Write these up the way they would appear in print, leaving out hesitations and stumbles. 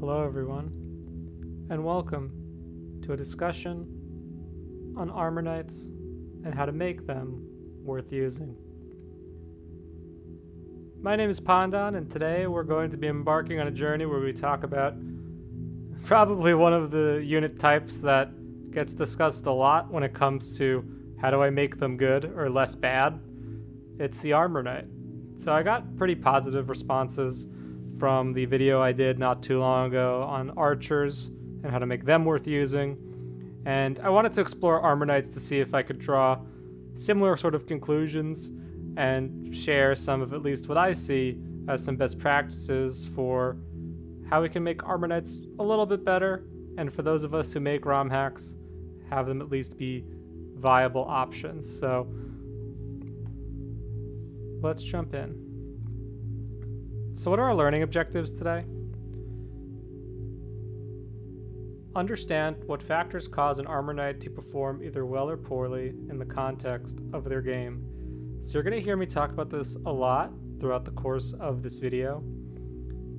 Hello everyone, and welcome to a discussion on armor knights and how to make them worth using. My name is Pandan, and today we're going to be embarking on a journey where we talk about probably one of the unit types that gets discussed a lot when it comes to how do I make them good or less bad. It's the armor knight. So I got pretty positive responses from the video I did not too long ago on archers and how to make them worth using. And I wanted to explore armor knights to see if I could draw similar sort of conclusions and share some of at least what I see as some best practices for how we can make armor knights a little bit better, and for those of us who make romhacks, have them at least be viable options. So let's jump in. So what are our learning objectives today? Understand what factors cause an armor knight to perform either well or poorly in the context of their game. So you're going to hear me talk about this a lot throughout the course of this video.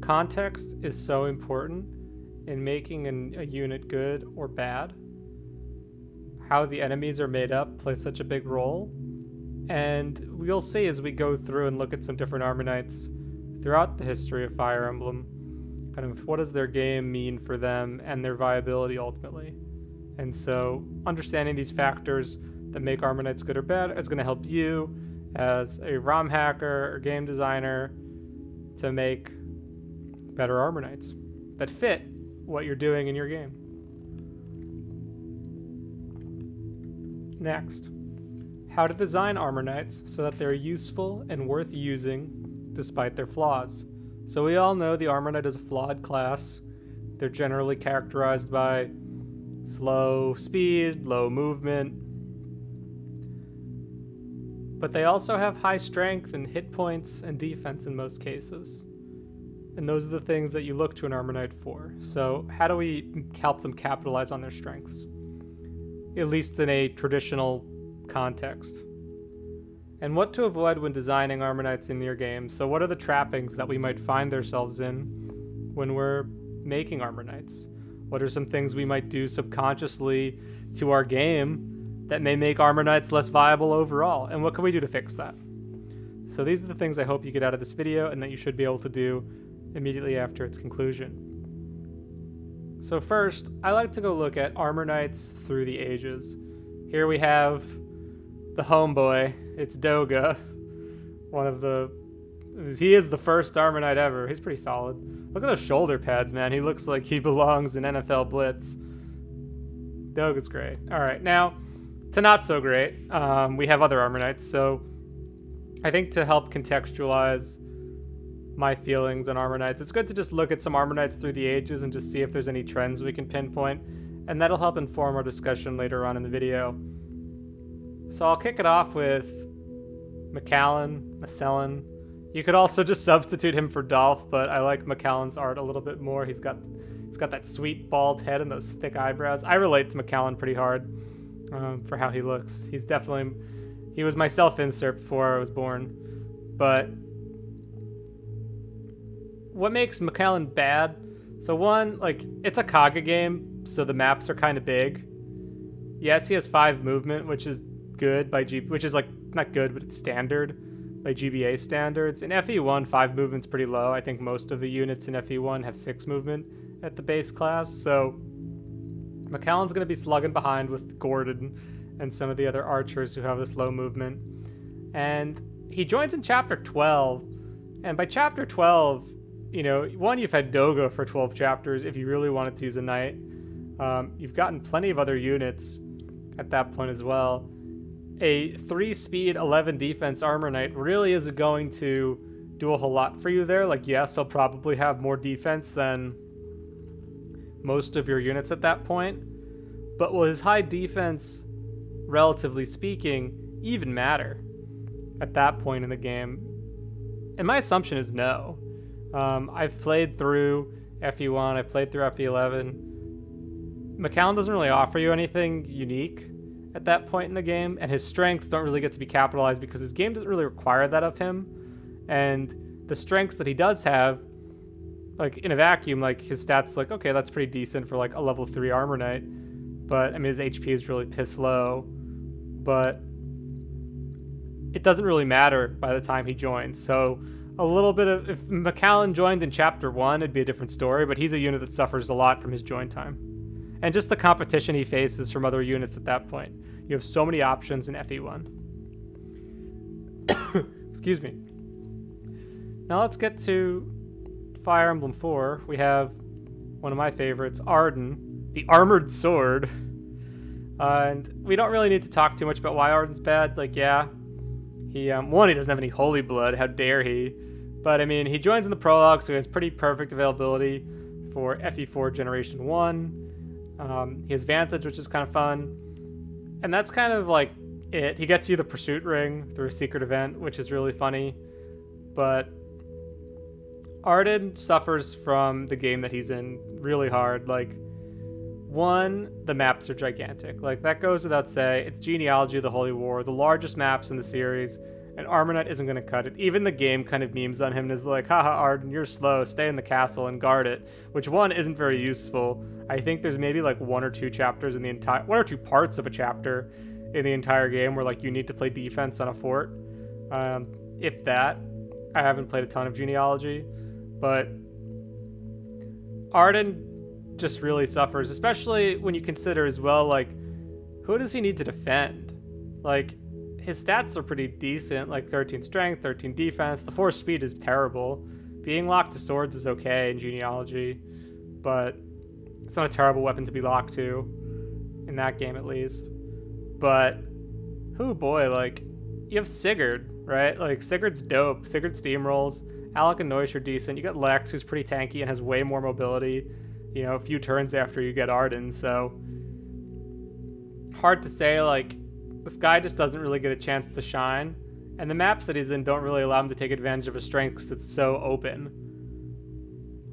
Context is so important in making a unit good or bad. How the enemies are made up plays such a big role. And we'll see as we go through and look at some different armor knights throughout the history of Fire Emblem, kind of what does their game mean for them and their viability ultimately. And so understanding these factors that make armor knights good or bad is going to help you as a ROM hacker or game designer to make better armor knights that fit what you're doing in your game. Next, how to design armor knights so that they're useful and worth using despite their flaws. So we all know the armor knight is a flawed class. They're generally characterized by slow speed, low movement, but they also have high strength and hit points and defense in most cases. And those are the things that you look to an armor knight for. So how do we help them capitalize on their strengths? At least in a traditional context. And what to avoid when designing armor knights in your game. So what are the trappings that we might find ourselves in when we're making armor knights? What are some things we might do subconsciously to our game that may make armor knights less viable overall? And what can we do to fix that? So these are the things I hope you get out of this video and that you should be able to do immediately after its conclusion. So first, I like to go look at armor knights through the ages. Here we have the homeboy. It's Doga. He is the first armor knight ever. He's pretty solid. Look at those shoulder pads, man. He looks like he belongs in NFL Blitz. Doga's great. Alright, now, to not so great, we have other armor knights. So, I think to help contextualize my feelings on armor knights, it's good to just look at some armor knights through the ages and just see if there's any trends we can pinpoint. And that'll help inform our discussion later on in the video. So I'll kick it off with Macellan. You could also just substitute him for Dolph, but I like Macallan's art a little bit more. He's got that sweet bald head and those thick eyebrows. I relate to Macellan pretty hard for how he looks. He was my self-insert before I was born. But what makes Macellan bad? So one, it's a Kaga game, so the maps are kind of big. Yes, he has 5 movement, which is good by not good, but it's standard by GBA standards. In FE1, 5 movement's pretty low. I think most of the units in FE1 have 6 movement at the base class, so Macallan's going to be slugging behind with Gordon and some of the other archers who have this low movement. And he joins in chapter 12, and by chapter 12, you've had Doga for 12 chapters if you really wanted to use a knight. You've gotten plenty of other units at that point as well. A 3-speed, 11 defense armor knight really isn't going to do a whole lot for you there. Yes, he'll probably have more defense than most of your units at that point. But will his high defense, relatively speaking, even matter at that point in the game? And my assumption is no. I've played through FE1, I've played through FE11. Macellan doesn't really offer you anything unique at that point in the game, and his strengths don't really get to be capitalized because his game doesn't really require that of him. And the strengths that he does have like in a vacuum, like his stats, like, okay, that's pretty decent for like a level 3 armor knight. But I mean, his HP is really piss low. But it doesn't really matter by the time he joins. So a little bit of, if Macellan joined in chapter 1, it'd be a different story, but he's a unit that suffers a lot from his join time. And just the competition he faces from other units at that point. You have so many options in FE1. Excuse me. Now let's get to Fire Emblem 4. We have one of my favorites, Arden, the Armored Sword. And we don't really need to talk too much about why Arden's bad. Like, yeah, he doesn't have any holy blood. How dare he? But I mean, he joins in the prologue, so he has pretty perfect availability for FE4 Generation 1. He has Vantage, which is kind of fun. And that's kind of like it. He gets you the Pursuit Ring through a secret event, which is really funny. But Arden suffers from the game that he's in really hard. Like, one, the maps are gigantic. Like, that goes without say. It's Genealogy of the Holy War, the largest maps in the series, and Armor Knight isn't going to cut it. Even the game kind of memes on him and is like, haha, Arden, you're slow, stay in the castle and guard it, which, one, isn't very useful. I think there's maybe like 1 or 2 chapters in the entire, 1 or 2 parts of a chapter in the entire game where like you need to play defense on a fort. If that. I haven't played a ton of Genealogy, but Arden just really suffers, especially when you consider as well, like, who does he need to defend? Like, his stats are pretty decent, like 13 strength, 13 defense. The 4 speed is terrible. Being locked to swords is okay in Genealogy, but it's not a terrible weapon to be locked to, in that game at least. But, oh boy, like, you have Sigurd, right? Like, Sigurd's dope. Sigurd steamrolls. Alec and Noish are decent. You got Lex, who's pretty tanky and has way more mobility, you know, a few turns after you get Arden, so hard to say. Like, this guy just doesn't really get a chance to shine, and the maps that he's in don't really allow him to take advantage of his strength because it's so open.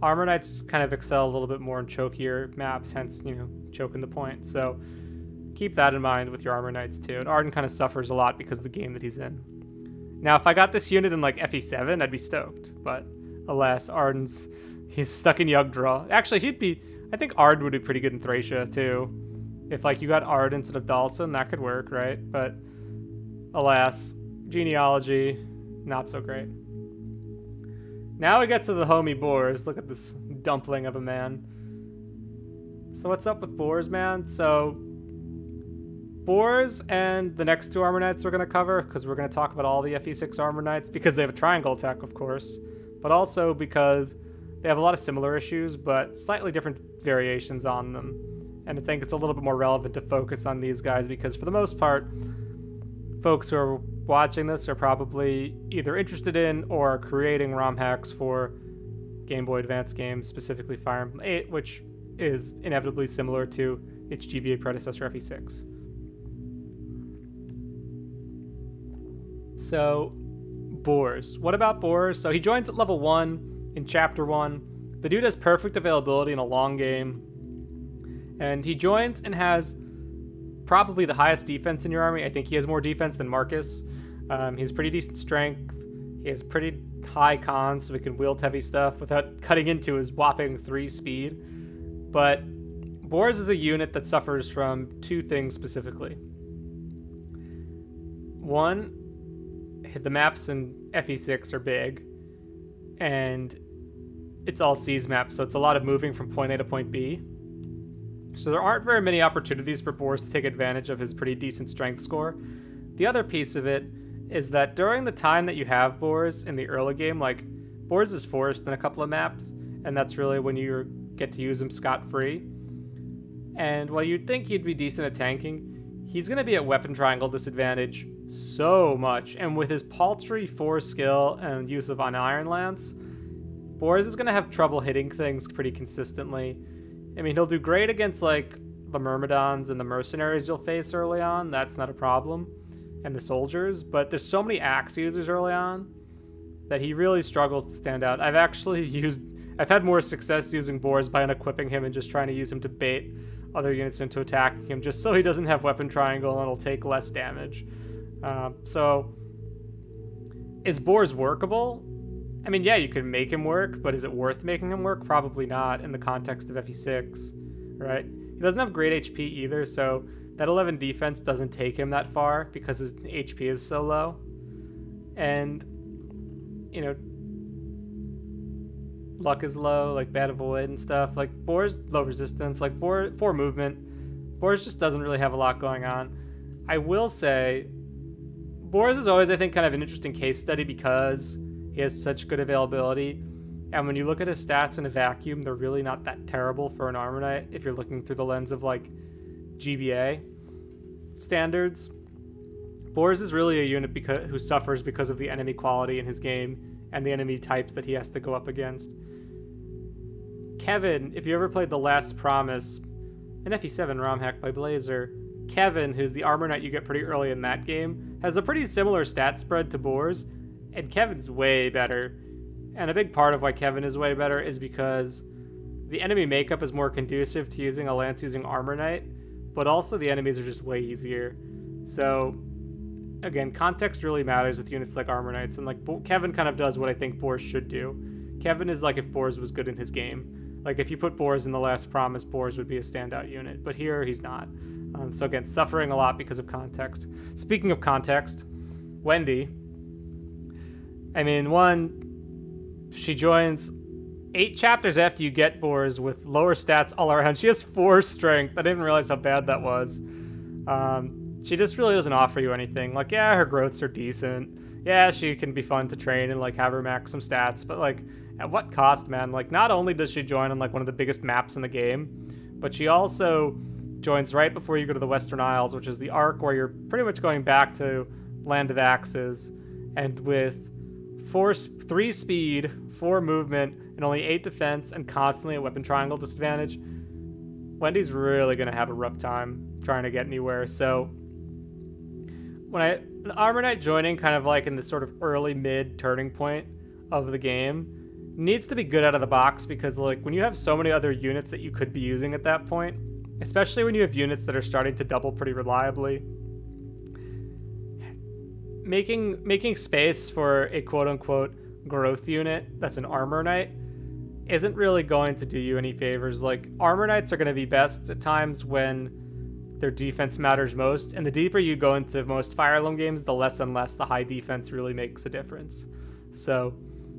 Armor Knights kind of excel a little bit more in chokier maps, hence, you know, choking the point. So keep that in mind with your Armor Knights too. And Arden kind of suffers a lot because of the game that he's in. Now, if I got this unit in like FE7, I'd be stoked, but alas, he's stuck in Yggdrasil. Actually, I think Arden would be pretty good in Thracia too. If like you got Arden instead of Dalsin, that could work, right? But alas, Genealogy, not so great. Now we get to the homie Boars. Look at this dumpling of a man. So what's up with Boars, man? So Boars and the next 2 Armor Knights we're going to cover, because we're going to talk about all the FE6 Armor Knights, because they have a triangle attack, of course, but also because they have a lot of similar issues, but slightly different variations on them. And I think it's a little bit more relevant to focus on these guys, because for the most part, folks who are watching this are probably either interested in or creating romhacks for Game Boy Advance games, specifically Fire Emblem 8, which is inevitably similar to its GBA predecessor FE6. So, Boars. What about Boars? So he joins at level 1 in Chapter 1. The dude has perfect availability in a long game. And he joins and has probably the highest defense in your army. I think he has more defense than Marcus. He has pretty decent strength. He has pretty high cons, so he can wield heavy stuff without cutting into his whopping 3 speed. But Boars is a unit that suffers from 2 things specifically. One, the maps in FE6 are big, and it's all C's maps, so it's a lot of moving from point A to point B. So there aren't very many opportunities for Boars to take advantage of his pretty decent strength score. The other piece of it is that during the time that you have Boars in the early game, like, Boars is forced in a couple of maps, and that's really when you get to use him scot-free. And while you'd think he'd be decent at tanking, he's going to be at weapon triangle disadvantage so much, and with his paltry 4 skill and use of an Iron Lance, Boars is going to have trouble hitting things pretty consistently. I mean, he'll do great against, like, the Myrmidons and the mercenaries you'll face early on. That's not a problem. And the soldiers. But there's so many axe users early on that he really struggles to stand out. I've had more success using Boars by unequipping him and just trying to use him to bait other units into attacking him, just so he doesn't have weapon triangle and he'll take less damage. So, is Boars workable? I mean, yeah, you could make him work, but is it worth making him work? Probably not in the context of FE6, right? He doesn't have great HP either, so that 11 defense doesn't take him that far because his HP is so low. And, you know, luck is low, like bad avoid and stuff. Like, Boar's low resistance, like 4 movement. Boar's just doesn't really have a lot going on. I will say, Boar's is always, I think, kind of an interesting case study because he has such good availability. And when you look at his stats in a vacuum, they're really not that terrible for an Armor Knight if you're looking through the lens of, like, GBA standards. Boars is really a unit who suffers because of the enemy quality in his game and the enemy types that he has to go up against. Kevin, if you ever played The Last Promise, an FE7 romhack by Blazer, Kevin, who's the Armor Knight you get pretty early in that game, has a pretty similar stat spread to Boars, and Kevin's way better. And a big part of why Kevin is way better is because the enemy makeup is more conducive to using a lance using Armor Knight, but also the enemies are just way easier. So, again, context really matters with units like Armor Knights, and like Kevin kind of does what I think Boars should do. Kevin is like if Boars was good in his game. Like if you put Boars in The Last Promise, Boars would be a standout unit, but here he's not. So again, suffering a lot because of context. Speaking of context, Wendy, I mean, one, she joins 8 chapters after you get Boars with lower stats all around. She has 4 strength. I didn't realize how bad that was. She just really doesn't offer you anything. Like, yeah, her growths are decent. Yeah, she can be fun to train and like have her max some stats, but like, at what cost, man? Like, not only does she join on like one of the biggest maps in the game, but she also joins right before you go to the Western Isles, which is the arc where you're pretty much going back to Land of Axes, and with 3 speed, 4 movement, and only 8 defense, and constantly a weapon triangle disadvantage, Wendy's really going to have a rough time trying to get anywhere. So when an Armor Knight joining kind of like in this sort of early mid turning point of the game needs to be good out of the box, because like when you have so many other units that you could be using at that point, especially when you have units that are starting to double pretty reliably, making space for a quote-unquote growth unit that's an Armor Knight isn't really going to do you any favors. Like, Armor Knights are going to be best at times when their defense matters most, and the deeper you go into most Fire Emblem games, the less and less the high defense really makes a difference. So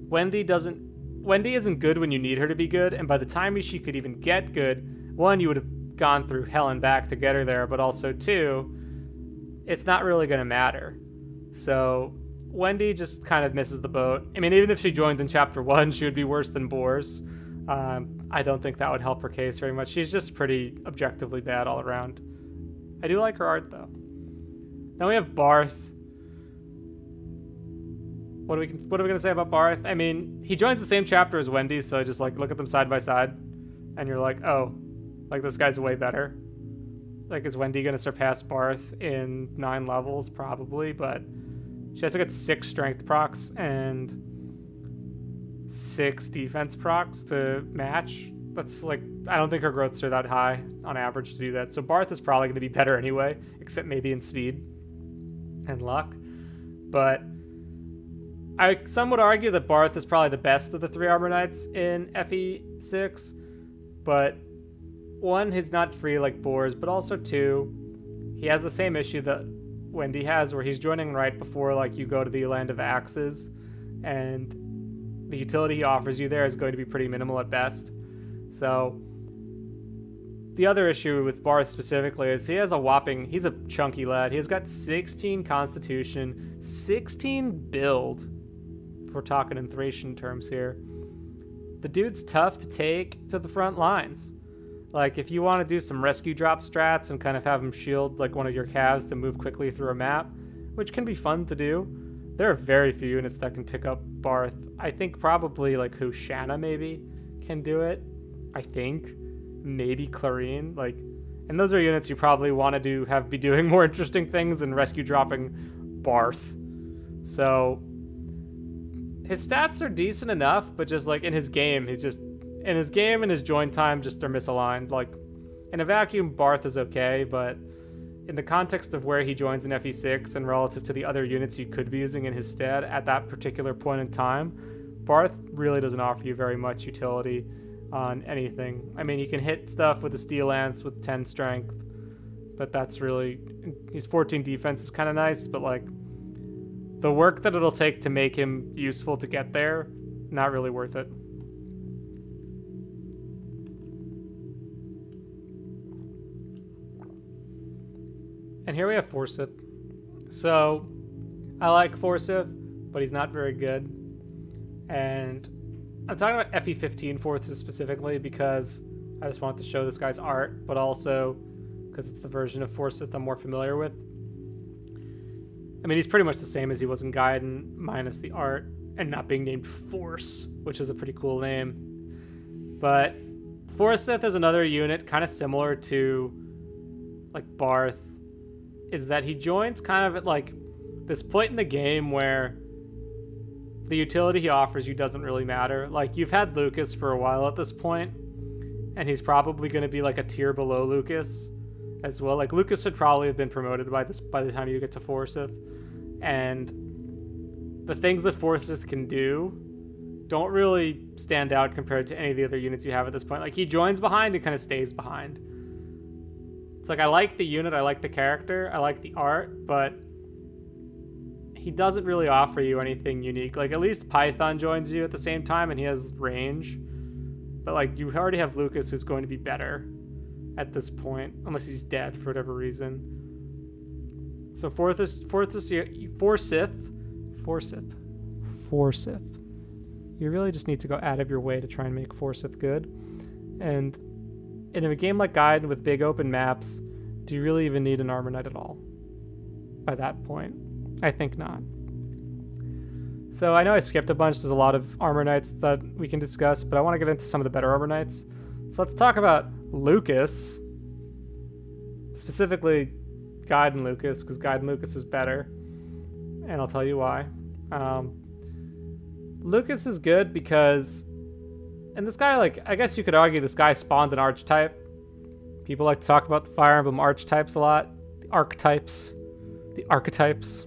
Wendy isn't good when you need her to be good, and by the time she could even get good, 1, you would have gone through hell and back to get her there, but also 2, it's not really going to matter. So Wendy just kind of misses the boat. I mean, even if she joined in Chapter 1, she would be worse than Boars. I don't think that would help her case very much. She's just pretty objectively bad all around. I do like her art, though. Then we have Barth. What are we going to say about Barth? I mean, he joins the same chapter as Wendy, so I just like look at them side by side, and you're like, oh, like this guy's way better. Like, is Wendy going to surpass Barth in 9 levels? Probably, but she has to get 6 strength procs and 6 defense procs to match. That's like, I don't think her growths are that high on average to do that. So Barth is probably going to be better anyway, except maybe in speed and luck. But some would argue that Barth is probably the best of the 3 Armor Knights in FE6. But 1, he's not free like Boars, but also 2, he has the same issue that Wendy has, where he's joining right before like you go to the Land of Axes, and the utility he offers you there is going to be pretty minimal at best. So the other issue with Barth specifically is he's a chunky lad. He's got 16 constitution, 16 build, if we're talking in Thracian terms here. The dude's tough to take to the front lines. Like, if you want to do some rescue drop strats and kind of have him shield like one of your calves to move quickly through a map, which can be fun to do, there are very few units that can pick up Barth. I think probably like Shanna maybe can do it. I think maybe Clarine, like, and those are units you probably want to be doing more interesting things than rescue dropping Barth. So his stats are decent enough, but just like in his game and his join time just are misaligned. Like, in a vacuum, Barth is okay, but in the context of where he joins in FE6 and relative to the other units you could be using in his stead at that particular point in time, Barth really doesn't offer you very much utility on anything. I mean, you can hit stuff with a Steel Lance with 10 strength, but that's really... He's 14 defense is kind of nice, but like the work that it'll take to make him useful to get there, not really worth it. And here we have Forsyth. So, I like Forsyth, but he's not very good. And I'm talking about Effie 15 Forsyth specifically because I just want to show this guy's art, but also because it's the version of Forsyth I'm more familiar with. I mean, he's pretty much the same as he was in Gaiden, minus the art, and not being named Force, which is a pretty cool name. But Forsyth is another unit kind of similar to like Barth, is that he joins kind of at like this point in the game where the utility he offers you doesn't really matter. Like, you've had Lukas for a while at this point, and he's probably going to be like a tier below Lukas as well. Like, Lukas should probably have been promoted by the time you get to Forsyth, and the things that Forsyth can do don't really stand out compared to any of the other units you have at this point. Like, he joins behind and kind of stays behind. It's like, I like the unit, I like the character, I like the art, but he doesn't really offer you anything unique. Like, at least Python joins you at the same time and he has range. But like, you already have Lukas, who's going to be better at this point, unless he's dead for whatever reason. So Forsyth. You really just need to go out of your way to try and make Forsyth good. And in a game like Gaiden with big open maps, do you really even need an Armor Knight at all by that point? I think not. So I know I skipped a bunch. There's a lot of Armor Knights that we can discuss, but I want to get into some of the better Armor Knights. So let's talk about Lukas. Specifically Gaiden Lukas, because Gaiden Lukas is better. And I'll tell you why. Lukas is good because... And this guy, like, I guess you could argue this guy spawned an archetype. People like to talk about the Fire Emblem archetypes a lot. The archetypes. The archetypes.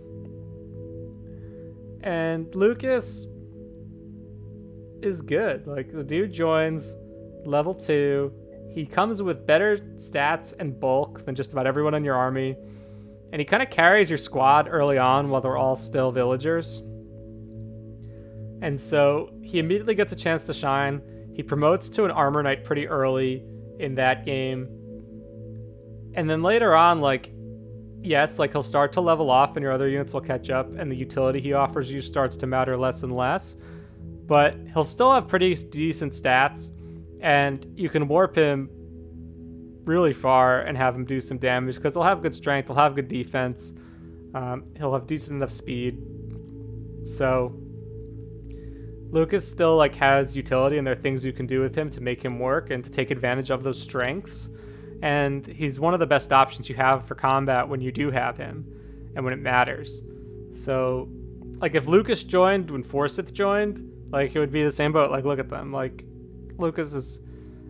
And Lukas is good. Like, the dude joins level 2. He comes with better stats and bulk than just about everyone in your army. And he kind of carries your squad early on while they're all still villagers. And so he immediately gets a chance to shine. He promotes to an Armor Knight pretty early in that game. And then later on, like, yes, like, he'll start to level off and your other units will catch up and the utility he offers you starts to matter less and less. But he'll still have pretty decent stats and you can warp him really far and have him do some damage because he'll have good strength, he'll have good defense, he'll have decent enough speed. So Lukas still like has utility and there are things you can do with him to make him work and to take advantage of those strengths. And he's one of the best options you have for combat when you do have him and when it matters. So like if Lukas joined when Forsyth joined, like it would be the same boat. Like look at them. Like Lukas is,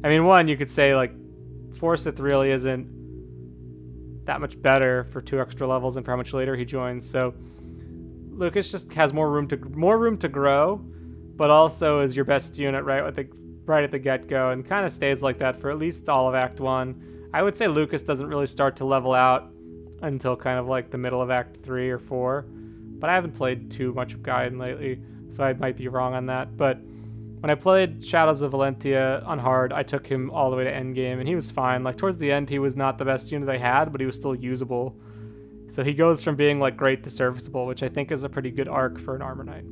I mean, one, you could say like Forsyth really isn't that much better for 2 extra levels and for how much later he joins. So Lukas just has more room to grow, but also is your best unit right at the get-go and kind of stays like that for at least all of Act 1. I would say Lukas doesn't really start to level out until kind of like the middle of Act 3 or 4, but I haven't played too much of Gaiden lately, so I might be wrong on that. But when I played Shadows of Valentia on hard, I took him all the way to endgame, and he was fine. Like, towards the end, he was not the best unit I had, but he was still usable. So he goes from being, like, great to serviceable, which I think is a pretty good arc for an Armor Knight.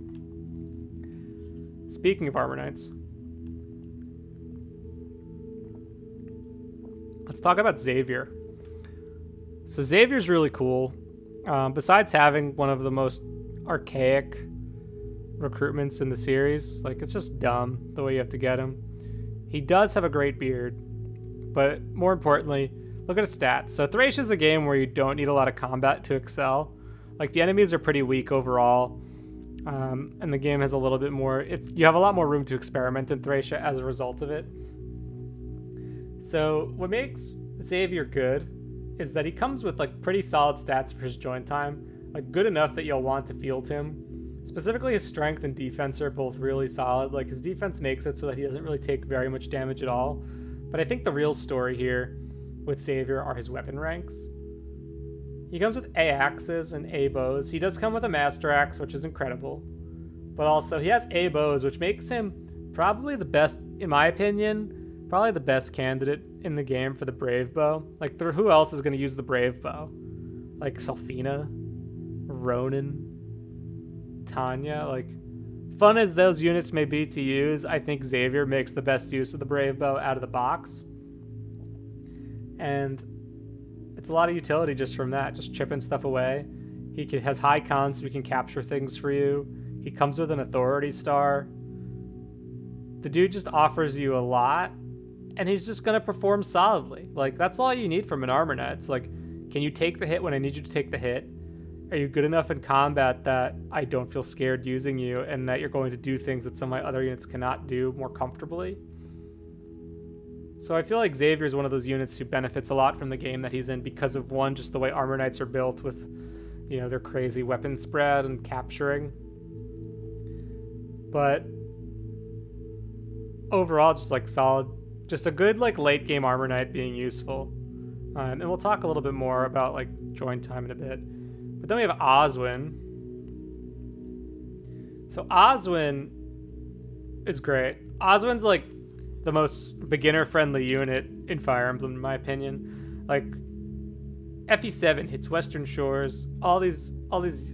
Speaking of Armor Knights, let's talk about Xavier. So Xavier's really cool. Besides having one of the most archaic recruitments in the series, like it's just dumb the way you have to get him. He does have a great beard, but more importantly, look at his stats. So Thracia's a game where you don't need a lot of combat to excel. Like the enemies are pretty weak overall, and the game has a little bit more. You have a lot more room to experiment in Thracia as a result of it. So what makes Xavier good is that he comes with like pretty solid stats for his join time, like good enough that you'll want to field him, Specifically, his strength and defense are both really solid. Like, his defense makes it so that he doesn't really take very much damage at all. But I think the real story here with Xavier are his weapon ranks. He comes with A axes and A bows. He does come with a master axe, which is incredible. But also, he has A bows, which makes him probably the best, in my opinion, probably the best candidate in the game for the Brave Bow. Like, who else is going to use the Brave Bow? Like, Selfina? Ronan? Tanya? Like, fun as those units may be to use, I think Xavier makes the best use of the Brave Bow out of the box. And it's a lot of utility just from that, just chipping stuff away. He has high cons, so he can capture things for you. He comes with an authority star. The dude just offers you a lot, and he's just going to perform solidly. Like, that's all you need from an armor net. It's like, can you take the hit when I need you to take the hit? Are you good enough in combat that I don't feel scared using you, and that you're going to do things that some of my other units cannot do more comfortably? So I feel like Xavier is one of those units who benefits a lot from the game that he's in because of, one, just the way armor knights are built with, you know, their crazy weapon spread and capturing. But overall, just like solid, just a good like late game armor knight being useful. And we'll talk a little bit more about like join time in a bit. But then we have Oswin. So Oswin is great. Oswin's like the most beginner-friendly unit in Fire Emblem, in my opinion. Like, FE7 hits Western Shores. All these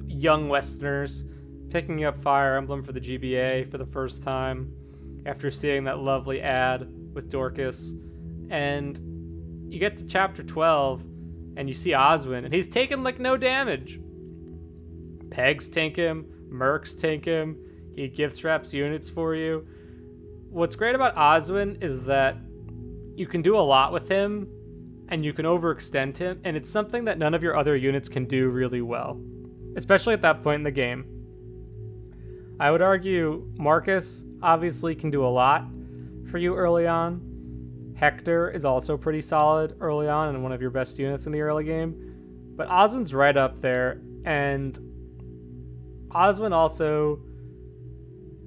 young Westerners picking up Fire Emblem for the GBA for the first time after seeing that lovely ad with Dorcas. And you get to chapter 12 and you see Oswin, and he's taking like no damage. Pegs tank him, Mercs tank him, he gift straps units for you. What's great about Oswin is that you can do a lot with him, and you can overextend him, and it's something that none of your other units can do really well, especially at that point in the game. I would argue Marcus obviously can do a lot for you early on. Hector is also pretty solid early on and one of your best units in the early game, but Oswin's right up there, and Oswin also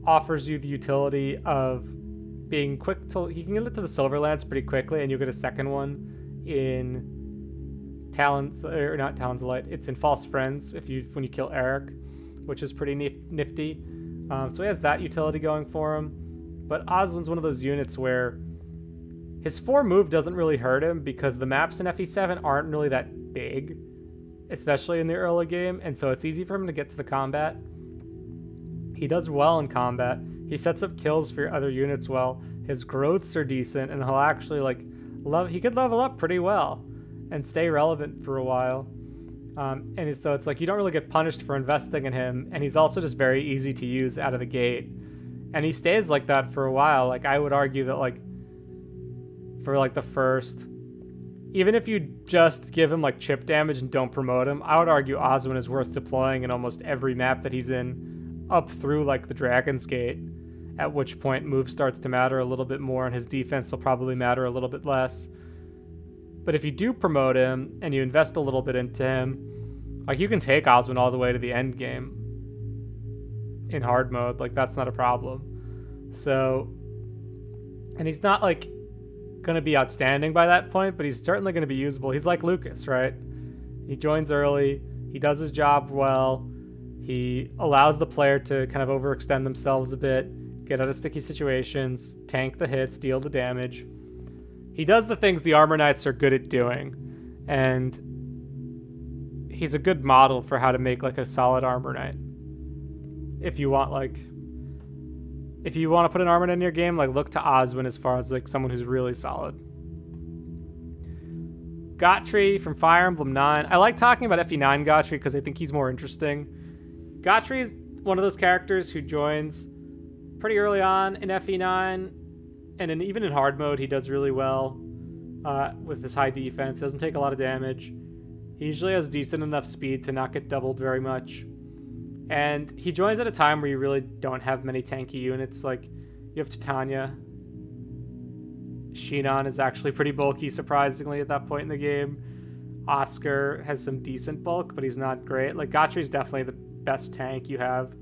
offers you the utility of being quick to, he can get it to the Silver Lance pretty quickly, and you'll get a second one in Talons, or not Talons of Light, it's in False Friends when you kill Eric, which is pretty nifty. So he has that utility going for him. But Oswin's one of those units where his 4 move doesn't really hurt him because the maps in FE7 aren't really that big, especially in the early game, and so it's easy for him to get to the combat. He does well in combat. He sets up kills for your other units well. His growths are decent, and he'll actually he could level up pretty well and stay relevant for a while. And so it's like you don't really get punished for investing in him, and he's also just very easy to use out of the gate. And he stays like that for a while. Like, I would argue that like for like the first, even if you just give him like chip damage and don't promote him, I would argue Oswin is worth deploying in almost every map that he's in up through like the Dragon's Gate, at which point move starts to matter a little bit more and his defense will probably matter a little bit less. But if you do promote him and you invest a little bit into him, like, you can take Oswin all the way to the end game in hard mode. Like, that's not a problem. So, and he's not like going to be outstanding by that point, but he's certainly going to be usable. He's like Lukas, right? He joins early, he does his job well, he allows the player to kind of overextend themselves a bit, get out of sticky situations, tank the hits, deal the damage. He does the things the Armor Knights are good at doing, and he's a good model for how to make like a solid Armor Knight. If you want to put an Armor Knight in your game, like, look to Oswin as far as like someone who's really solid. Gatrie from Fire Emblem 9. I like talking about FE9 Gatrie because I think he's more interesting. Gatrie is one of those characters who joins pretty early on in FE9, and even in hard mode, he does really well with his high defense. Doesn't take a lot of damage. He usually has decent enough speed to not get doubled very much. And he joins at a time where you really don't have many tanky units. Like, you have Titania. Shinon is actually pretty bulky, surprisingly, at that point in the game. Oscar has some decent bulk, but he's not great. Like, Gatrie's definitely the best tank you have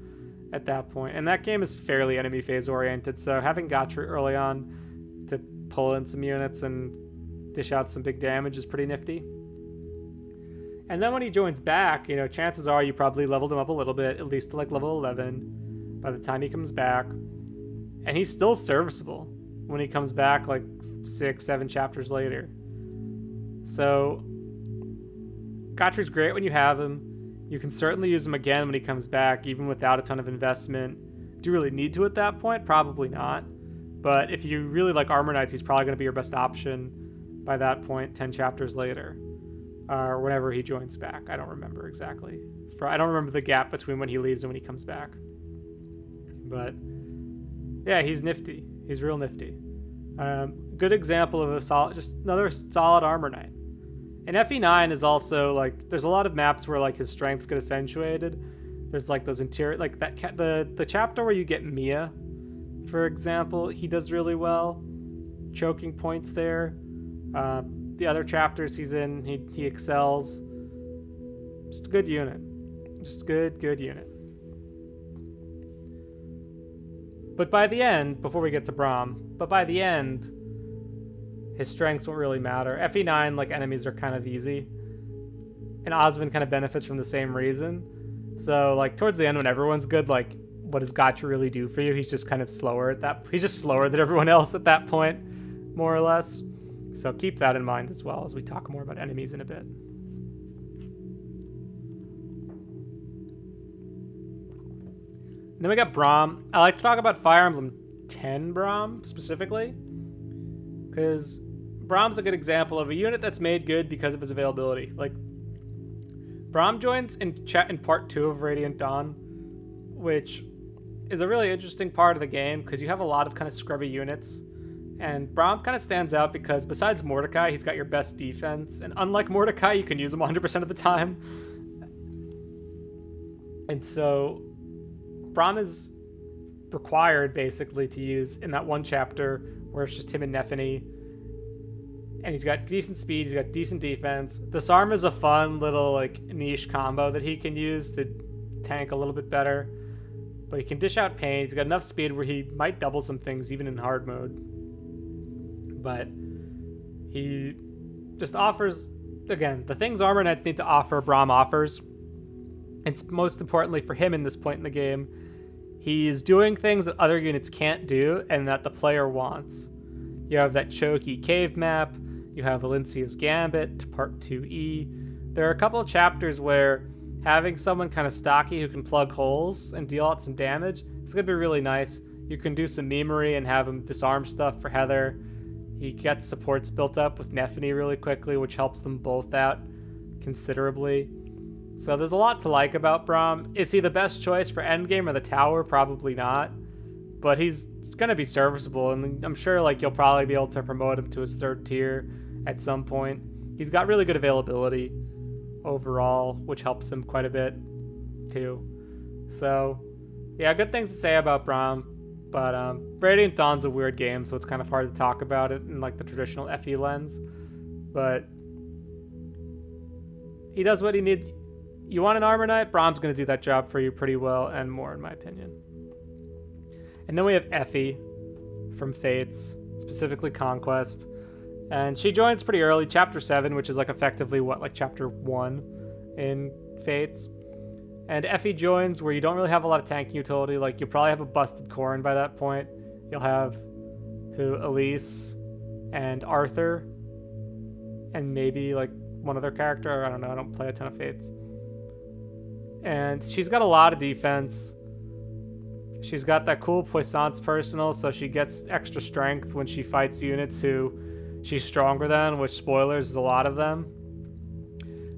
at that point. And that game is fairly enemy phase oriented, so having Gatrie early on to pull in some units and dish out some big damage is pretty nifty. And then when he joins back, you know, chances are you probably leveled him up a little bit, at least to like level 11 by the time he comes back. And he's still serviceable when he comes back like 6-7 chapters later. So Gatrie's great when you have him. You can certainly use him again when he comes back, even without a ton of investment. Do you really need to at that point? Probably not. But if you really like Armor Knights, he's probably going to be your best option by that point, 10 chapters later. Or whenever he joins back. I don't remember exactly. I don't remember the gap between when he leaves and when he comes back. But yeah, he's nifty. He's real nifty. Good example of just another solid Armor Knight. And FE9 is also like, there's a lot of maps where like his strengths get accentuated. There's like those interior, like that the chapter where you get Mia, for example, he does really well. Choking points there. The other chapters he's in, he excels. Just a good unit. Just good unit. But by the end, before we get to Braum, by the end, his strengths won't really matter. FE9, like, enemies are kind of easy. And Oswin kind of benefits from the same reason. So, like, towards the end when everyone's good, like, what does Gatrie really do for you? He's just kind of slower at that. He's just slower than everyone else at that point, more or less. So keep that in mind as well as we talk more about enemies in a bit. And then we got Braum. I like to talk about Fire Emblem 10 Braum specifically, because Braum's a good example of a unit that's made good because of his availability. Like, Braum joins in part 2 of Radiant Dawn, which is a really interesting part of the game because you have a lot of kind of scrubby units. And Braum kind of stands out because besides Mordecai, he's got your best defense. And unlike Mordecai, you can use him 100% of the time. And so Braum is required basically to use in that one chapter where it's just him and Nephany. And he's got decent speed, he's got decent defense. Disarm is a fun little like niche combo that he can use to tank a little bit better. But he can dish out pain, he's got enough speed where he might double some things even in hard mode. But he just offers, again, the things Armor Knights need to offer, Braum offers. And most importantly for him in this point in the game, he's doing things that other units can't do and that the player wants. You have that choky cave map, you have Valencia's Gambit, Part 2E. There are a couple of chapters where having someone kind of stocky who can plug holes and deal out some damage is going to be really nice. You can do some memery and have him disarm stuff for Heather. He gets supports built up with Nephany really quickly, which helps them both out considerably. So there's a lot to like about Braum. Is he the best choice for endgame or the tower? Probably not. But he's going to be serviceable, and I'm sure like you'll probably be able to promote him to his 3rd tier at some point. He's got really good availability overall, which helps him quite a bit too. So yeah, good things to say about Braum. But Radiant Dawn's a weird game, so it's kind of hard to talk about it in like the traditional Effie lens. But he does what he needs. You want an Armor Knight? Braum's going to do that job for you pretty well and more, in my opinion. And then we have Effie from Fates, specifically Conquest. And she joins pretty early, Chapter 7, which is like effectively what, like Chapter 1 in Fates. And Effie joins where you don't really have a lot of tank utility. Like, you'll probably have a busted Corrin by that point. You'll have Elise and Arthur and maybe like one other character. I don't know, I don't play a ton of Fates. And she's got a lot of defense. She's got that cool Puissance personal, so she gets extra strength when she fights units who she's stronger than, which, spoilers, is a lot of them.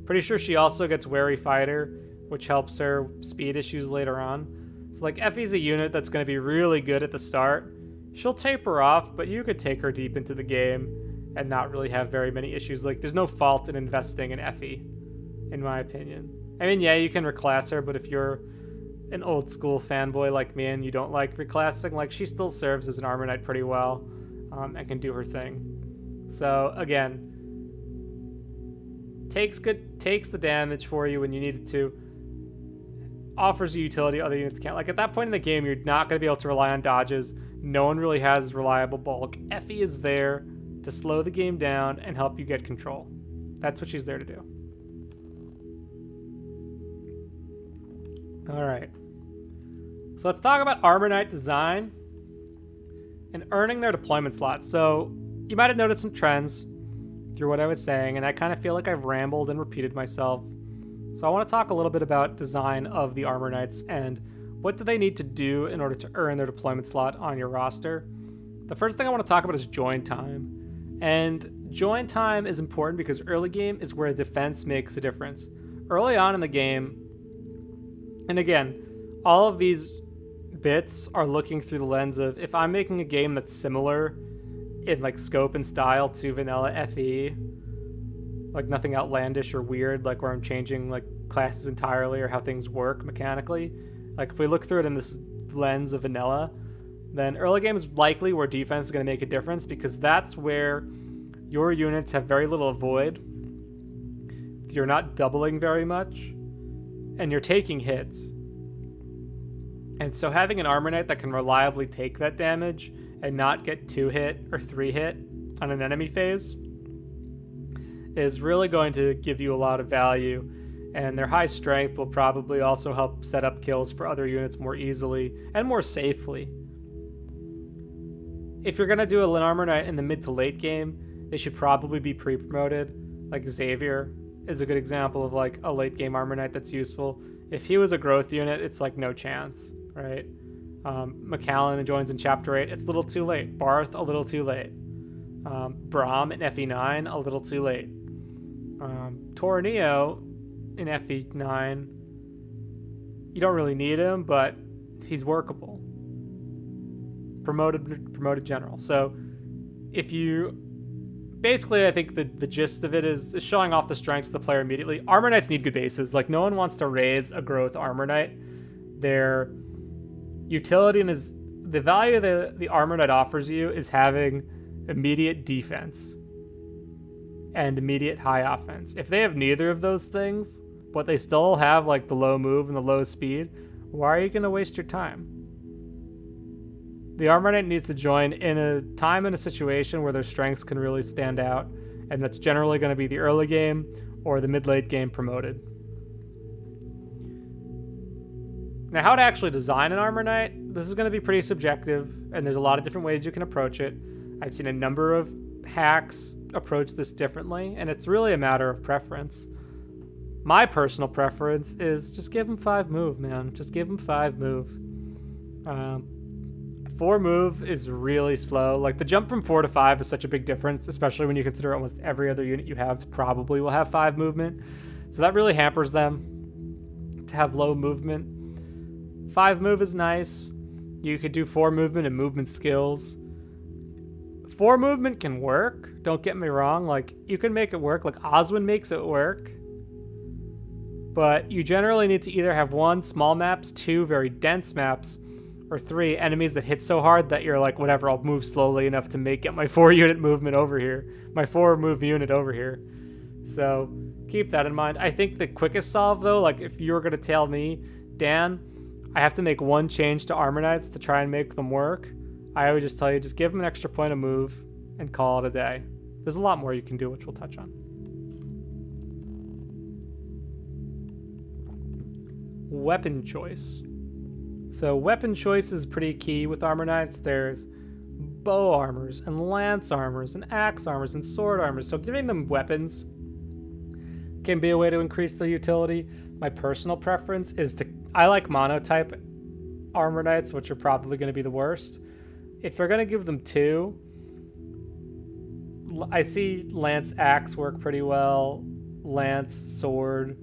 Pretty sure she also gets Wary Fighter, which helps her speed issues later on. So like, Effie's a unit that's going to be really good at the start. She'll taper off, but you could take her deep into the game and not really have very many issues. Like, there's no fault in investing in Effie, in my opinion. I mean, yeah, you can reclass her, but if you're an old school fanboy like me and you don't like reclassing, like, she still serves as an Armor Knight pretty well, and can do her thing. So again, takes the damage for you when you need it to. offers you utility other units can't. Like, at that point in the game, you're not going to be able to rely on dodges. No one really has reliable bulk. Effie is there to slow the game down and help you get control. That's what she's there to do. All right. So let's talk about Armor Knight design and earning their deployment slots. So you might have noticed some trends through what I was saying, and I kind of feel like I've rambled and repeated myself. So I want to talk a little bit about design of the Armor Knights and what do they need to do in order to earn their deployment slot on your roster. The first thing I want to talk about is join time. And join time is important because early game is where defense makes a difference. Early on in the game, and again, all of these bits are looking through the lens of if I'm making a game that's similar in like scope and style to vanilla FE, like nothing outlandish or weird, like where I'm changing like classes entirely or how things work mechanically. Like if we look through it in this lens of vanilla, then early game is likely where defense is going to make a difference because that's where your units have very little avoid. You're not doubling very much, and you're taking hits. And so having an Armor Knight that can reliably take that damage and not get 2-hit or 3-hit on an enemy phase is really going to give you a lot of value. And their high strength will probably also help set up kills for other units more easily and more safely. If you're going to do an Armor Knight in the mid to late game, they should probably be pre-promoted. Like Xavier is a good example of like a late game Armor Knight that's useful. If he was a growth unit, it's like no chance, right? Macellan joins in Chapter 8, it's a little too late. Barth, a little too late. Braum in FE9, a little too late. Torneo in FE9, you don't really need him, but he's workable. Promoted general. So if you basically, I think the gist of it is showing off the strengths of the player immediately. Armor Knights need good bases. Like, no one wants to raise a growth Armor Knight. Their utility and the value the Armor Knight offers you is having immediate defense and immediate high offense. If they have neither of those things, but they still have like the low move and the low speed, why are you going to waste your time? The Armor Knight needs to join in a time and a situation where their strengths can really stand out, and that's generally going to be the early game or the mid-late game promoted. Now, how to actually design an Armor Knight, this is going to be pretty subjective, and there's a lot of different ways you can approach it. I've seen a number of hacks approach this differently, and it's really a matter of preference. My personal preference is just give him 5 move, man. Just give him 5 move. 4 move is really slow. Like, the jump from 4 to 5 is such a big difference, especially when you consider almost every other unit you have probably will have 5 movement. So that really hampers them to have low movement. 5 move is nice. You could do 4 movement and movement skills. 4 movement can work, don't get me wrong. Like, you can make it work. Like, Oswin makes it work. But you generally need to either have 1, small maps, 2, very dense maps, or 3, enemies that hit so hard that you're like, whatever, I'll move slowly enough to get my 4 unit movement over here. My 4 move unit over here. So keep that in mind. I think the quickest solve, though, like if you were going to tell me, Dan, I have to make 1 change to Armor Knights to try and make them work, I would just tell you, just give them an extra point of move and call it a day. There's a lot more you can do, which we'll touch on. Weapon choice. So weapon choice is pretty key with Armor Knights. There's bow armors and lance armors and axe armors and sword armors. So giving them weapons can be a way to increase their utility. My personal preference is I like monotype Armor Knights, which are probably going to be the worst. If you're going to give them 2, I see lance axe work pretty well. Lance sword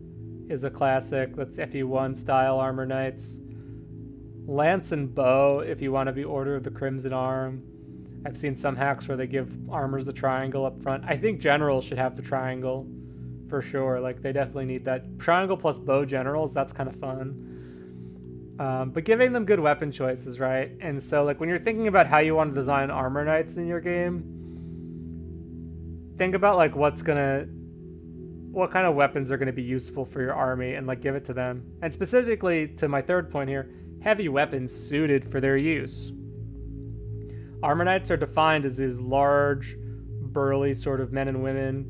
is a classic. That's FE1 style Armor Knights. Lance and bow, if you want to be Order of the Crimson Arm. I've seen some hacks where they give armors the triangle up front. I think generals should have the triangle for sure. Like, they definitely need that. Triangle plus bow generals, that's kind of fun. But giving them good weapon choices, right? And so, like, when you're thinking about how you want to design Armor Knights in your game, think about, like, what's going to what kind of weapons are going to be useful for your army and like give it to them. And specifically to my third point here, heavy weapons suited for their use. Armor Knights are defined as these large, burly sort of men and women,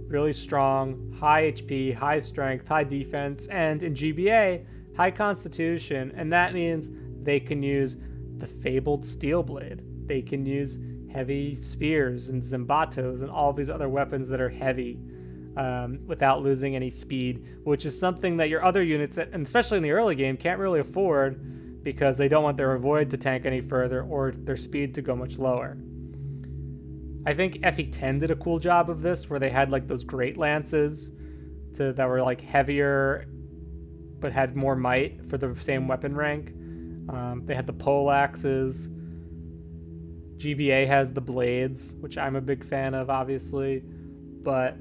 really strong, high HP, high strength, high defense, and in GBA, high constitution, and that means they can use the fabled steel blade. They can use heavy spears and zimbatos and all these other weapons that are heavy without losing any speed, which is something that your other units, and especially in the early game, can't really afford because they don't want their avoid to tank any further or their speed to go much lower. I think Effie 10 did a cool job of this, where they had like those great lances that were like heavier but had more might for the same weapon rank. They had the pole axes. GBA has the blades, which I'm a big fan of, obviously. But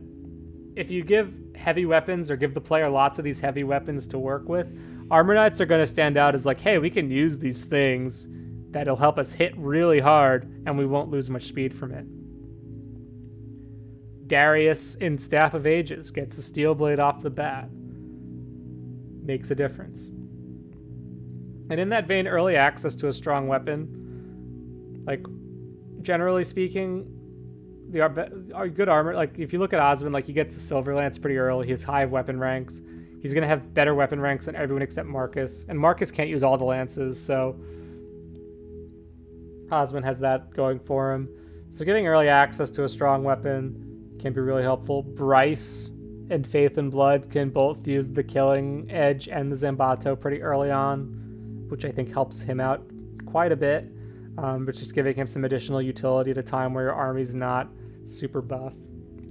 if you give heavy weapons or give the player lots of these heavy weapons to work with, Armor Knights are going to stand out as like, hey, we can use these things that'll help us hit really hard and we won't lose much speed from it. Darius in Staff of Ages gets a steel blade off the bat. Makes a difference. And in that vein, early access to a strong weapon, like generally speaking, our good armor, like if you look at Oswin, like he gets the Silver Lance pretty early. He has high weapon ranks. He's going to have better weapon ranks than everyone except Marcus. And Marcus can't use all the lances, so Oswin has that going for him. So getting early access to a strong weapon can be really helpful. Bryce and Faith and Blood can both use the Killing Edge and the Zambato pretty early on, which I think helps him out quite a bit. But just giving him some additional utility at a time where your army's not super buff.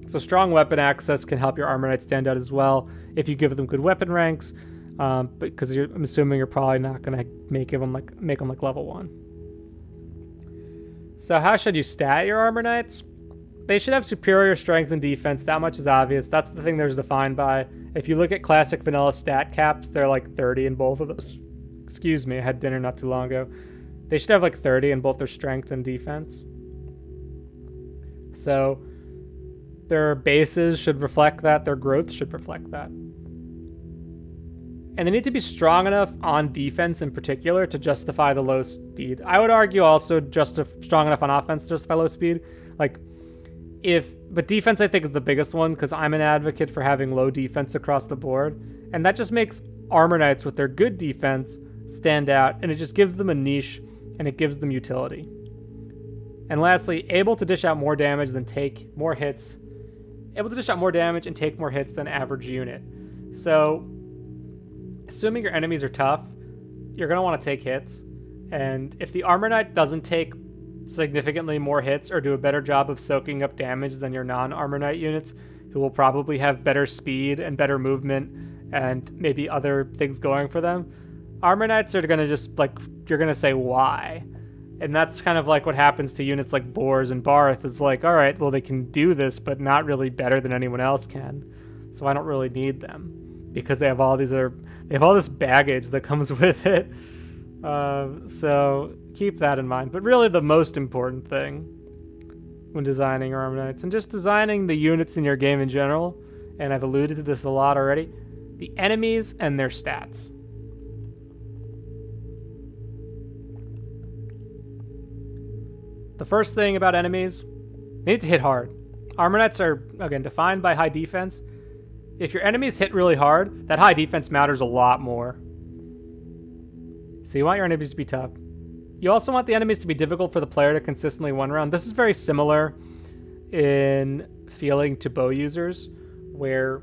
So strong weapon access can help your Armor Knight stand out as well if you give them good weapon ranks, because I'm assuming you're probably not going to make them like level 1. So how should you stat your Armor Knights? They should have superior strength and defense. That much is obvious. That's the thing they're defined by. If you look at classic vanilla stat caps, they're like 30 in both of those. Excuse me, I had dinner not too long ago. They should have like 30 in both their strength and defense. So their bases should reflect that. Their growth should reflect that. And they need to be strong enough on defense in particular to justify the low speed. I would argue also just strong enough on offense to justify low speed. But defense I think is the biggest one, because I'm an advocate for having low defense across the board. And that just makes Armor Knights with their good defense stand out, and it just gives them a niche, and it gives them utility. And lastly, able to dish out more damage than take more hits. Able to dish out more damage and take more hits than average unit. So, assuming your enemies are tough, you're going to want to take hits. And if the Armor Knight doesn't take significantly more hits or do a better job of soaking up damage than your non-Armor Knight units, who will probably have better speed and better movement and maybe other things going for them, Armor Knights are going to just, like, you're going to say, why? And that's kind of like what happens to units like Boars and Barth. It's like, all right, well, they can do this, but not really better than anyone else can. So I don't really need them because they have all these they have all this baggage that comes with it. So keep that in mind. But really the most important thing when designing your Armor Knights and just designing the units in your game in general, and I've alluded to this a lot already, the enemies and their stats. The first thing about enemies, they need to hit hard. Armor Knights are, again, defined by high defense. If your enemies hit really hard, that high defense matters a lot more. So you want your enemies to be tough. You also want the enemies to be difficult for the player to consistently one round. This is very similar in feeling to bow users, where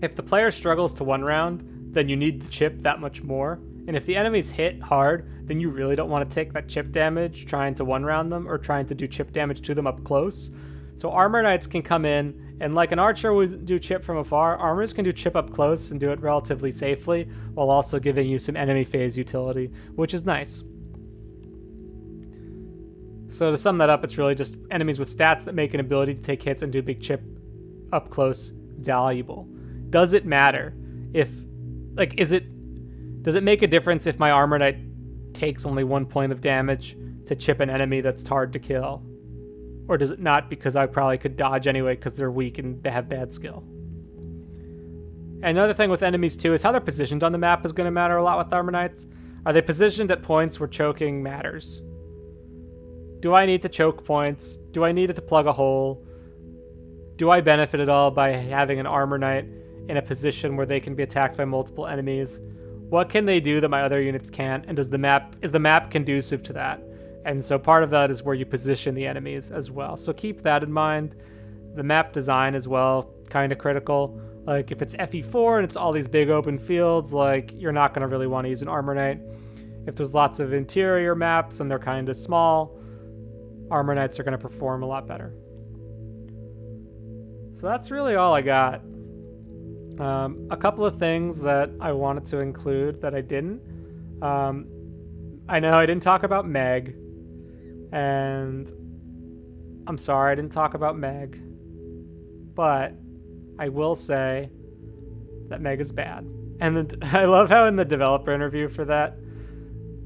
if the player struggles to one round, then you need the chip that much more. And if the enemies hit hard, then you really don't want to take that chip damage trying to one round them or trying to do chip damage to them up close. So Armor Knights can come in, and like an archer would do chip from afar, armors can do chip up close and do it relatively safely, while also giving you some enemy phase utility, which is nice. So to sum that up, it's really just enemies with stats that make an ability to take hits and do big chip up close valuable. Does it matter if, like, does it make a difference if my Armor Knight takes only 1 point of damage to chip an enemy that's hard to kill? Or does it not, because I probably could dodge anyway because they're weak and they have bad skill? And another thing with enemies too is how they're positioned on the map is going to matter a lot with Armor Knights. Are they positioned at points where choking matters? Do I need to choke points? Do I need it to plug a hole? Do I benefit at all by having an Armor Knight in a position where they can be attacked by multiple enemies? What can they do that my other units can't? And is the map conducive to that? And so part of that is where you position the enemies as well. So keep that in mind. The map design as well, kind of critical. Like if it's FE4 and it's all these big open fields, like you're not going to really want to use an Armor Knight. If there's lots of interior maps and they're kind of small, Armor Knights are going to perform a lot better. So that's really all I got. A couple of things that I wanted to include that I didn't. I know I didn't talk about Meg, and I'm sorry I didn't talk about Meg, but I will say that Meg is bad. And I love how in the developer interview for that,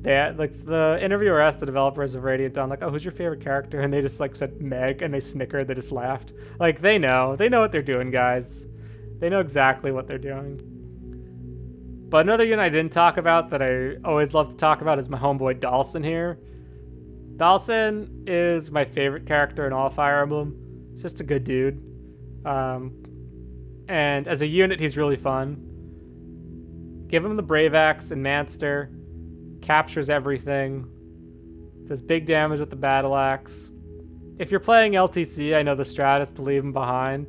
the interviewer asked the developers of Radiant Dawn, like, oh, who's your favorite character? And they just like said Meg, and they snickered, they just laughed. Like, they know what they're doing, guys. They know exactly what they're doing. But another unit I didn't talk about that I always love to talk about is my homeboy Dhalsim here. Dhalsim is my favorite character in all Fire Emblem. He's just a good dude. And as a unit, he's really fun. Give him the Brave Axe and Manster. Captures everything. Does big damage with the Battle Axe. If you're playing LTC, I know the strat is to leave him behind.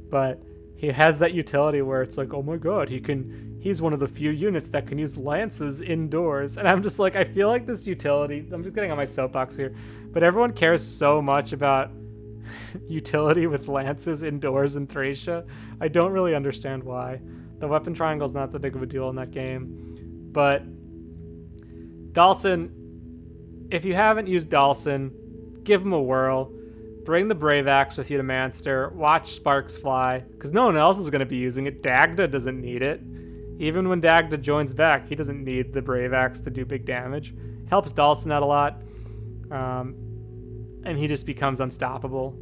But he has that utility where it's like, oh my god, he's one of the few units that can use lances indoors. And I'm just like, I feel like this utility, I'm just getting on my soapbox here, but everyone cares so much about utility with lances indoors in Thracia. I don't really understand why. The weapon triangle is not that big of a deal in that game. But Dhalsim, if you haven't used Dhalsim, give him a whirl. Bring the Brave Axe with you to Manster. Watch sparks fly, because no one else is going to be using it. Dagda doesn't need it. Even when Dagda joins back, he doesn't need the Brave Axe to do big damage. Helps Dhalsim out a lot. And he just becomes unstoppable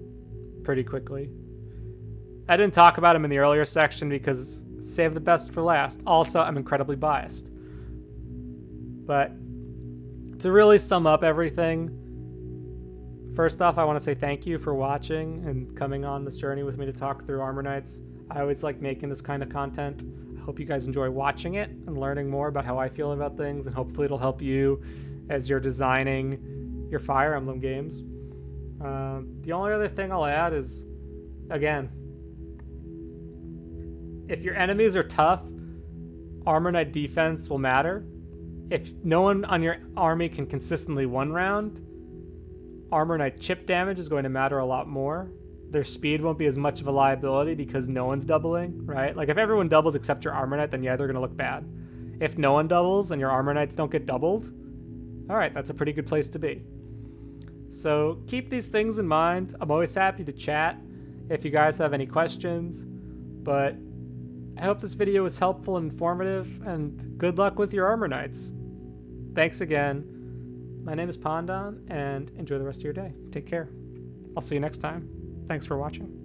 pretty quickly. I didn't talk about him in the earlier section because save the best for last. Also, I'm incredibly biased. But to really sum up everything, first off, I want to say thank you for watching and coming on this journey with me to talk through Armor Knights. I always like making this kind of content. I hope you guys enjoy watching it and learning more about how I feel about things, and hopefully it'll help you as you're designing your Fire Emblem games. The only other thing I'll add is, again, if your enemies are tough, Armor Knight defense will matter. If no one on your army can consistently one round, Armor Knight chip damage is going to matter a lot more. Their speed won't be as much of a liability because no one's doubling, right? Like if everyone doubles except your Armor Knight, then yeah, they're going to look bad. If no one doubles and your Armor Knights don't get doubled, all right, that's a pretty good place to be. So keep these things in mind. I'm always happy to chat if you guys have any questions, but I hope this video was helpful and informative, and good luck with your Armor Knights. Thanks again. My name is Pandan, and enjoy the rest of your day. Take care. I'll see you next time. Thanks for watching.